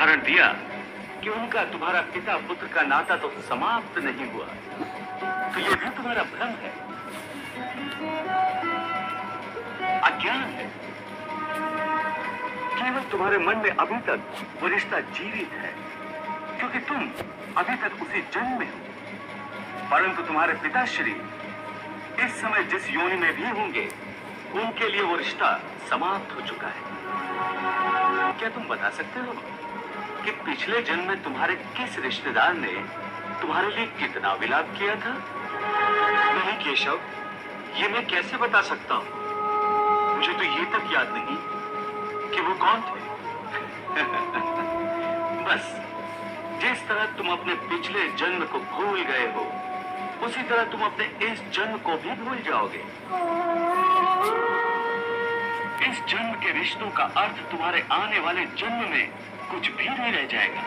उदाहरण दिया कि उनका तुम्हारा पिता पुत्र का नाता तो समाप्त नहीं हुआ, तो यह भी तुम्हारा भ्रम है, अज्ञान है। केवल तुम्हारे मन में अभी तक वो रिश्ता जीवित है, क्योंकि तुम अभी तक उसी जन्म में हो। परंतु तुम्हारे पिताश्री इस समय जिस योनि में भी होंगे, उनके लिए वो रिश्ता समाप्त हो चुका है। क्या तुम बता सकते हो कि पिछले जन्म में तुम्हारे किस रिश्तेदार ने तुम्हारे लिए कितना विलाप किया था? नहीं केशव, ये मैं कैसे बता सकता हूं? मुझे तो ये तक याद नहीं कि वो कौन थे। बस जिस तरह तुम अपने पिछले जन्म को भूल गए हो, उसी तरह तुम अपने इस जन्म को भी भूल जाओगे। इस जन्म के रिश्तों का अर्थ तुम्हारे आने वाले जन्म में कुछ भी नहीं रह जाएगा।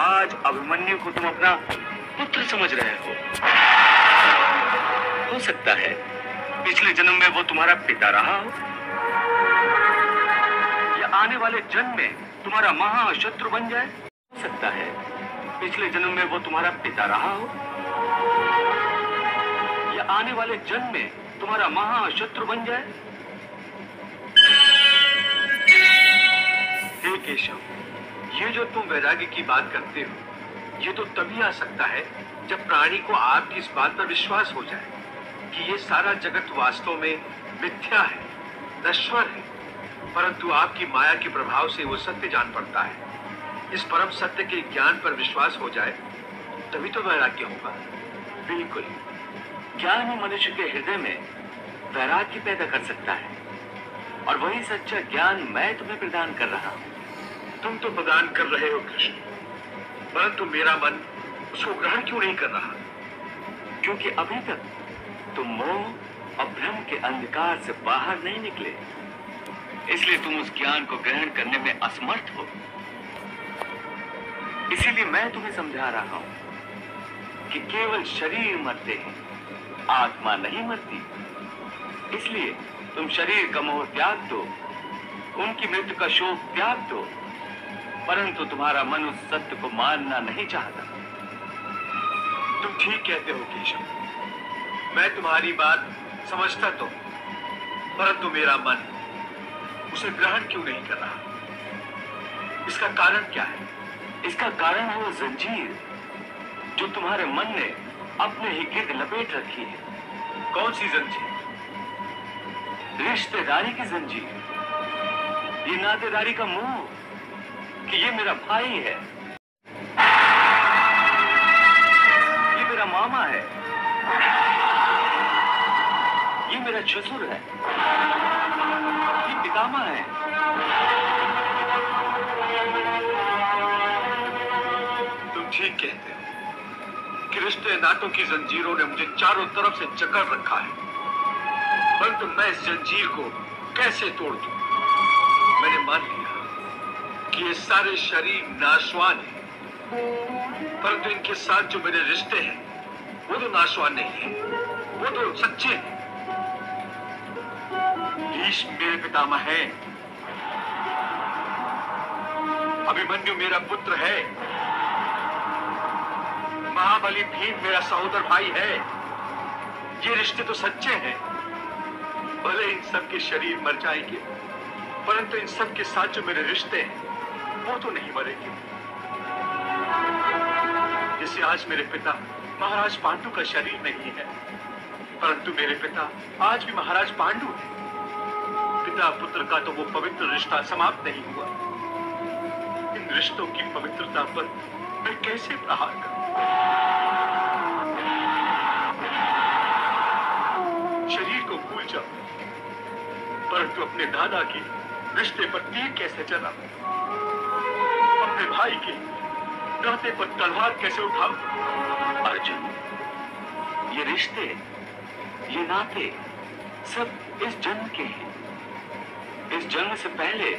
आज अभिमन्यु को तुम अपना पुत्र समझ रहे हो सकता है पिछले जन्म में वो तुम्हारा पिता रहा हो, या आने वाले जन्म में तुम्हारा महाशत्रु बन जाए। हो सकता है पिछले जन्म में वो तुम्हारा पिता रहा हो, या आने वाले जन्म में तुम्हारा महाशत्रु बन जाए। हे केशव, ये जो तुम वैराग्य की बात करते हो, ये तो तभी आ सकता है जब प्राणी को आपकी इस बात पर विश्वास हो जाए कि ये सारा जगत वास्तव में मिथ्या है, नश्वर है, परंतु आपकी माया के प्रभाव से वो सत्य जान पड़ता है। इस परम सत्य के ज्ञान पर विश्वास हो जाए, तभी तो वैराग्य होगा। बिल्कुल, ज्ञान ही मनुष्य के हृदय में वैराग्य पैदा कर सकता है, और वही सच्चा ज्ञान मैं तुम्हें प्रदान कर रहा हूं। तुम तो प्रदान कर रहे हो कृष्ण, परंतु मेरा मन उसको ग्रहण क्यों नहीं कर रहा? क्योंकि अभी तक तुम मोह और भ्रम के अंधकार से बाहर नहीं निकले, इसलिए तुम उस ज्ञान को ग्रहण करने में असमर्थ हो। इसीलिए मैं तुम्हें समझा रहा हूं कि केवल शरीर मरते हैं, आत्मा नहीं मरती। इसलिए तुम शरीर का मोह त्याग दो, उनकी मृत्यु का शोक त्याग दो, परंतु तुम्हारा मन उस सत्य को मानना नहीं चाहता। तुम ठीक कहते हो केशव, मैं तुम्हारी बात समझता तो, परंतु मेरा मन उसे ग्रहण क्यों नहीं कर रहा? इसका कारण क्या है? इसका कारण है वो जंजीर जो तुम्हारे मन ने अपने ही गिर्द लपेट रखी है। कौन सी जंजीर? रिश्तेदारी की जंजीर, ये नातेदारी का मोह कि ये मेरा भाई है, ये मेरा मामा है, ये मेरा ससुर है, ये पितामह है। तुम ठीक कहते हो कि रिश्ते नातों की जंजीरों ने मुझे चारों तरफ से जकड़ रखा है, परंतु मैं इस जंजीर को कैसे तोड़ दूं? मैंने मान लिया कि ये सारे शरीर नाशवान हैं, परंतु इनके साथ जो मेरे रिश्ते हैं वो तो नाशवान नहीं है, वो तो सच्चे हैं। भीष्म मेरे पितामह है, अभिमन्यु मेरा पुत्र है, महाबली भीम मेरा सहोदर भाई है। ये रिश्ते तो सच्चे हैं। भले इन सब के शरीर मर जाएंगे, परंतु इन सब के साथ जो मेरे रिश्ते हैं वो तो नहीं मरेंगे। जैसे आज मेरे पिता महाराज पांडु का शरीर नहीं है, परंतु मेरे पिता आज भी महाराज पांडु है। पिता पुत्र का तो वो पवित्र रिश्ता समाप्त नहीं हुआ। इन रिश्तों की पवित्रता पर मैं कैसे प्रहार करूं? शरीर को भूल जाऊं, परंतु अपने दादा के रिश्ते पर तीर कैसे चलाऊं? अपने भाई के नाते पर तलवार कैसे उठाऊं? अर्जुन, ये रिश्ते, ये नाते सब इस जन्म के हैं। इस जन्म से पहले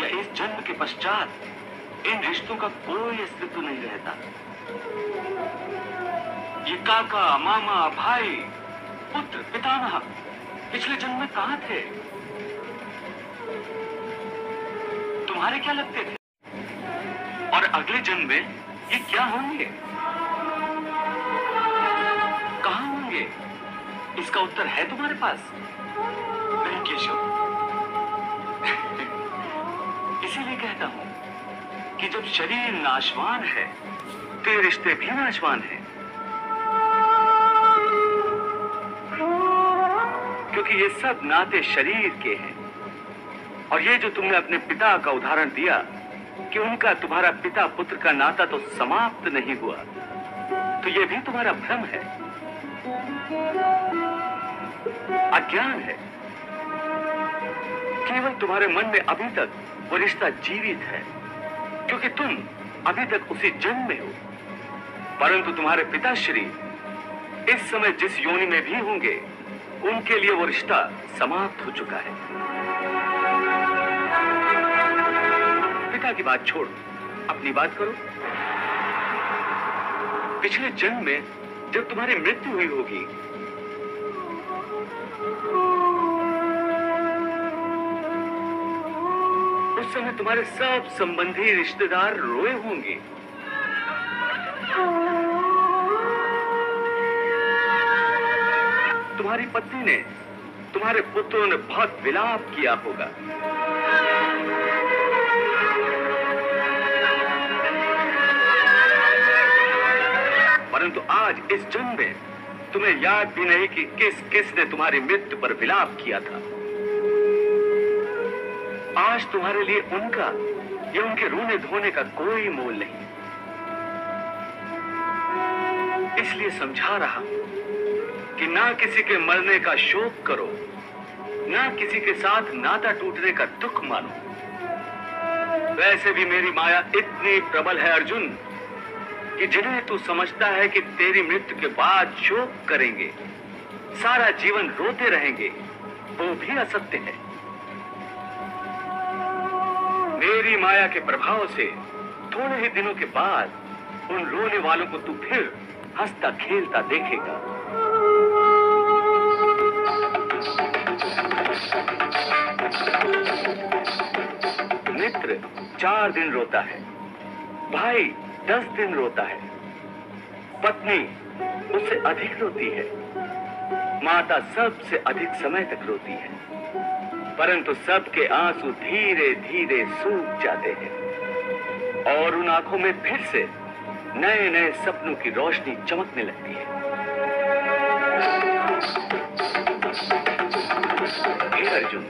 या इस जन्म के पश्चात इन रिश्तों का कोई अस्तित्व नहीं रहता। ये काका, मामा, भाई, पुत्र, पितामह पिछले जन्म में कहां थे? तुम्हारे क्या लगते थे? और अगले जन्म में ये क्या होंगे, कहां होंगे, इसका उत्तर है तुम्हारे पास? नहीं केशव, इसीलिए कहता हूं कि जब शरीर नाशवान है तो ये रिश्ते भी नाशवान हैं, क्योंकि ये सब नाते शरीर के हैं। और ये जो तुमने अपने पिता का उदाहरण दिया कि उनका तुम्हारा पिता पुत्र का नाता तो समाप्त नहीं हुआ, तो ये भी तुम्हारा भ्रम है, अज्ञान है। केवल तुम्हारे मन में अभी तक वो रिश्ता जीवित है, क्योंकि तुम अभी तक उसी जन्म में हो। परंतु तुम्हारे पिताश्री इस समय जिस योनि में भी होंगे, उनके लिए वो रिश्ता समाप्त हो चुका है। पिता की बात छोड़, अपनी बात करो। पिछले जन्म में जब तुम्हारी मृत्यु हुई होगी, उस समय तुम्हारे सब संबंधी रिश्तेदार रोए होंगे। तुम्हारी पत्नी ने, तुम्हारे पुत्रों ने बहुत विलाप किया होगा। परंतु आज इस जन्म में तुम्हें याद भी नहीं कि किसने तुम्हारी मृत्यु पर विलाप किया था। आज तुम्हारे लिए उनका या उनके रोने धोने का कोई मोल नहीं। इसलिए समझा रहा कि ना किसी के मरने का शोक करो, ना किसी के साथ नाता टूटने का दुख मानो। वैसे भी मेरी माया इतनी प्रबल है अर्जुन कि जिन्हें तू समझता है कि तेरी मृत्यु के बाद शोक करेंगे, सारा जीवन रोते रहेंगे, वो भी असत्य है। मेरी माया के प्रभाव से थोड़े ही दिनों के बाद उन रोने वालों को तू फिर हंसता खेलता देखेगा। मित्र 4 दिन रोता है, भाई 10 दिन रोता है, पत्नी उससे अधिक रोती है, माता सबसे अधिक समय तक रोती है, परंतु सबके आंसू धीरे धीरे सूख जाते हैं और उन आंखों में फिर से नए नए सपनों की रोशनी चमकने लगती है। हे अर्जुन,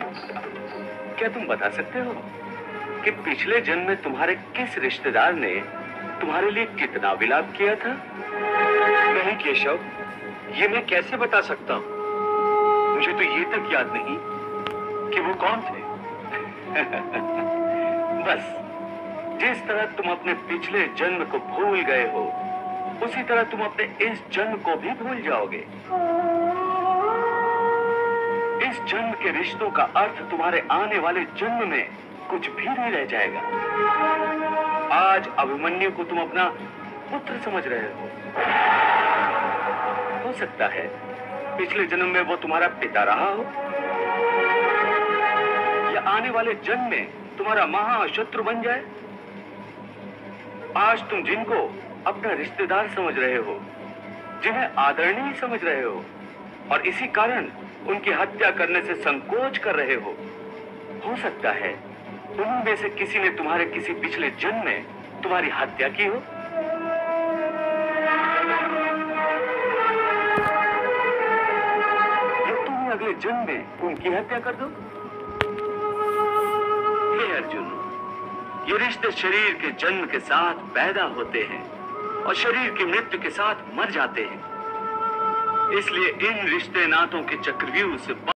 क्या तुम बता सकते हो कि पिछले जन्म में तुम्हारे किस रिश्तेदार ने तुम्हारे लिए कितना विलाप किया था? नहीं केशव, ये मैं कैसे बता सकता हूं? मुझे तो ये तक याद नहीं कि वो कौन थे। बस जिस तरह तुम अपने पिछले जन्म को भूल गए हो, उसी तरह तुम अपने इस जन्म को भी भूल जाओगे। इस जन्म के रिश्तों का अर्थ तुम्हारे आने वाले जन्म में कुछ भी नहीं रह जाएगा। आज अभिमन्यु को तुम अपना पुत्र समझ रहे हो सकता है पिछले जन्म में वो तुम्हारा पिता रहा हो, या आने वाले जन्म में तुम्हारा महाशत्रु बन जाए। आज तुम जिनको अपना रिश्तेदार समझ रहे हो, जिन्हें आदरणीय समझ रहे हो, और इसी कारण उनकी हत्या करने से संकोच कर रहे हो सकता है उनमें से किसी ने तुम्हारे किसी पिछले जन्म में तुम्हारी हत्या की हो। या तुम अगले जन्म में उनकी हत्या कर दो। हे अर्जुन, ये रिश्ते शरीर के जन्म के साथ पैदा होते हैं और शरीर की मृत्यु के साथ मर जाते हैं। इसलिए इन रिश्ते नातों के चक्रव्यूह से